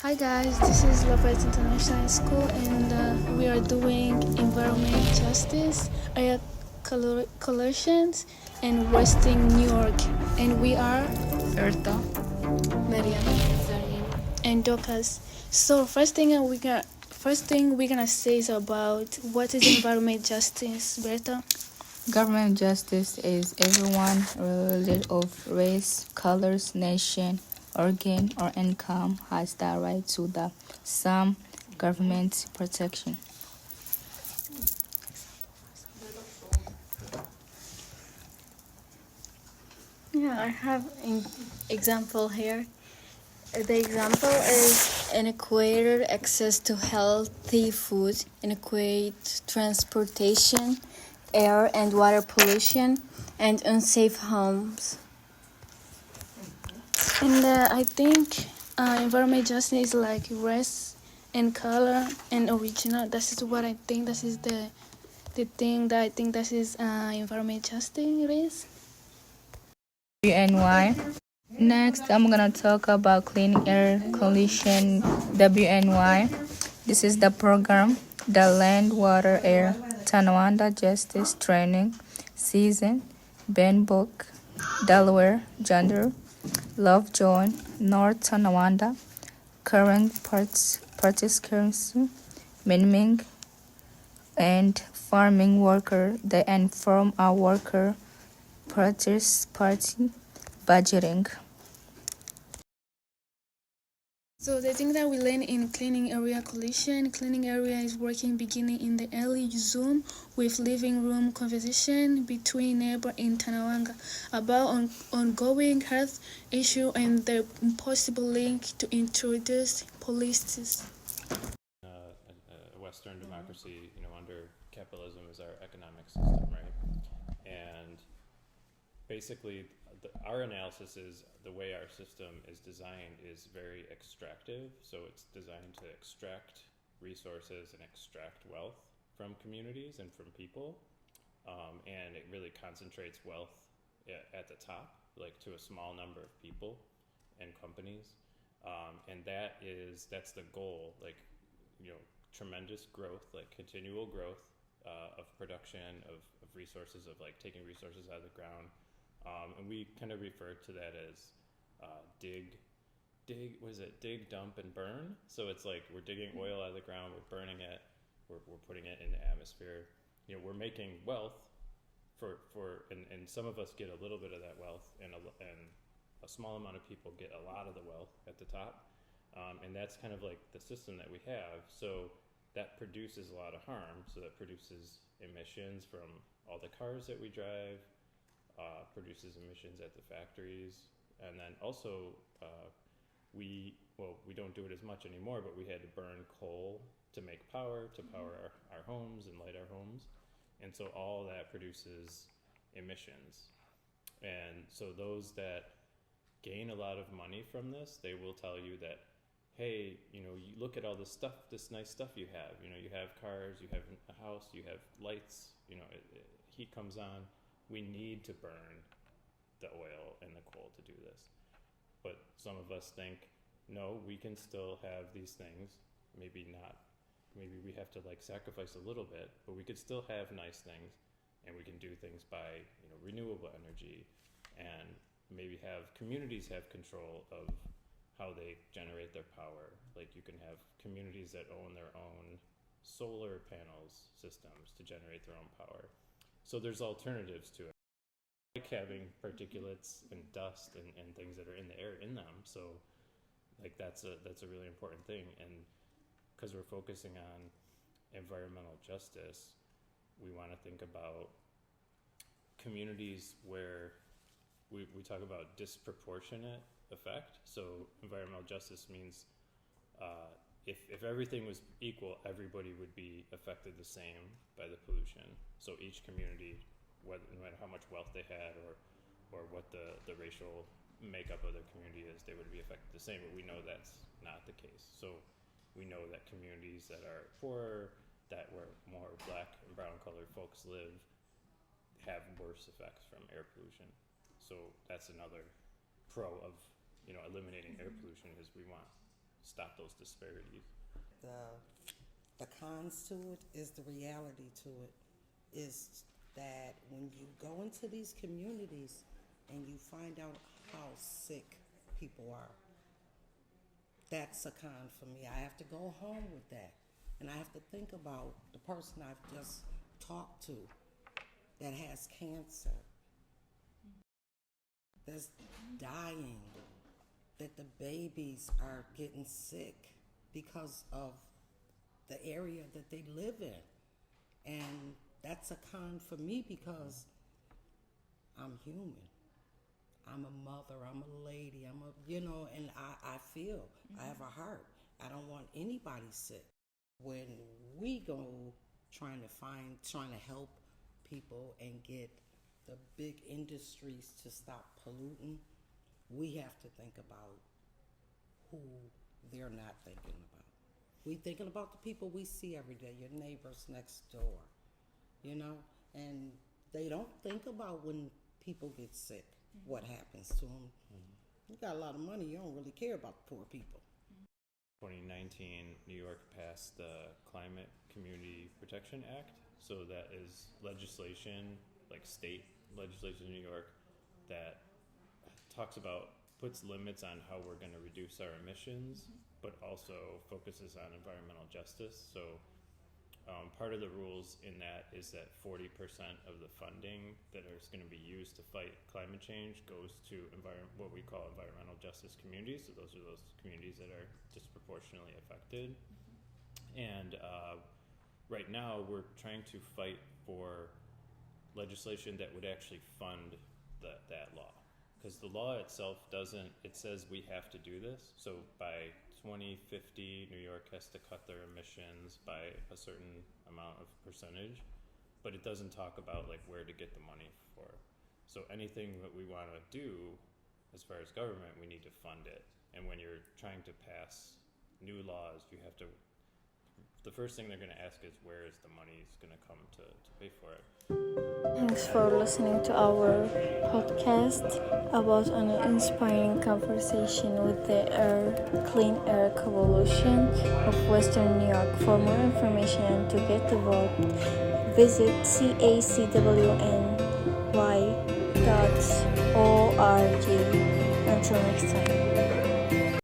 Hi guys, this is Lopez International School and we are doing environment justice, air collections in Western New York. And we are Berta. Mariam and Docas. So first thing we're gonna say is about what is environment justice, Berta. Government justice is everyone, regardless of race, colors, nation, organ, or income, has the right to the some government protection. Yeah, I have an example here. The example is inadequate access to healthy food, inadequate transportation, air and water pollution, and unsafe homes. And I think environment justice is like race and color and original. This is what I think. This is the thing that I think this is environment justice is. WNY. Next, I'm gonna talk about clean air coalition WNY. This is the program, the Land, Water, Air, Tonawanda Justice Training Season, Benbook, Delaware, Gender, Lovejoy, North Tonawanda, current participants, miniming and farming worker, the inform a worker party budgeting. So the thing that we learn in cleaning area coalition, cleaning area is working beginning in the early Zoom with living room conversation between neighbor in Tanawanga about ongoing health issue and the possible link to introduce policies. A Western democracy, under capitalism is our economic system, right? And basically, our analysis is the way our system is designed is very extractive. So it's designed to extract resources and extract wealth from communities and from people. And it really concentrates wealth at the top, like to a small number of people and companies. And that's the goal, tremendous growth, like continual growth of production of resources, of like taking resources out of the ground. And we kind of refer to that as dig, dump, and burn. So it's like we're digging oil out of the ground, we're burning it, we're putting it in the atmosphere. We're making wealth and some of us get a little bit of that wealth, and a small amount of people get a lot of the wealth at the top. And that's kind of like the system that we have. So that produces a lot of harm. So that produces emissions from all the cars that we drive, produces emissions at the factories, and then also we don't do it as much anymore, but we had to burn coal to make power, to power our homes and light our homes, and so all that produces emissions. And so those that gain a lot of money from this, they will tell you that, hey, you look at all this stuff, this nice stuff you have. You have cars, you have a house, you have lights. Heat comes on. We need to burn the oil and the coal to do this. But some of us think, no, we can still have these things. Maybe not. Maybe we have to sacrifice a little bit, but we could still have nice things, and we can do things by renewable energy, and maybe have communities have control of how they generate their power. Like you can have communities that own their own solar panels systems to generate their own power. So there's alternatives to it, like having particulates and dust and things that are in the air in them. So that's a really important thing. And because we're focusing on environmental justice, we want to think about communities where we talk about disproportionate effect. So environmental justice means if everything was equal, everybody would be affected the same by the pollution. So each community, no matter how much wealth they had or what the racial makeup of their community is, they would be affected the same. But we know that's not the case. So we know that communities that are poorer, that where more black and brown colored folks live, have worse effects from air pollution. So that's another pro of eliminating air pollution, is we want stop those disparities. The cons to it is the reality to it is that when you go into these communities and you find out how sick people are, that's a con for me. I have to go home with that. And I have to think about the person I've just talked to that has cancer, that's dying, that the babies are getting sick because of the area that they live in. And that's a con for me because I'm human. I'm a mother, I'm a lady, and I feel, I have a heart. I don't want anybody sick. When we go trying to help people and get the big industries to stop polluting, we have to think about who they're not thinking about. We thinking about the people we see every day, your neighbors next door, and they don't think about when people get sick, what happens to them. You got a lot of money, you don't really care about the poor people. 2019, New York passed the Climate Community Protection Act. So that is legislation, like state legislation in New York, that puts limits on how we're going to reduce our emissions, but also focuses on environmental justice. So part of the rules in that is that 40% of the funding that is going to be used to fight climate change goes to what we call environmental justice communities. So those are those communities that are disproportionately affected. And right now we're trying to fight for legislation that would actually fund that law. Because the law itself it says we have to do this. So by 2050, New York has to cut their emissions by a certain amount of percentage, but it doesn't talk about like where to get the money for. So anything that we want to do as far as government, we need to fund it. And when you're trying to pass new laws, the first thing they're going to ask is where is the money going to come to pay for it. Thanks for listening to our podcast about an inspiring conversation with the Clean Air Coalition of Western New York. For more information and to get involved, visit cacwny.org. Until next time.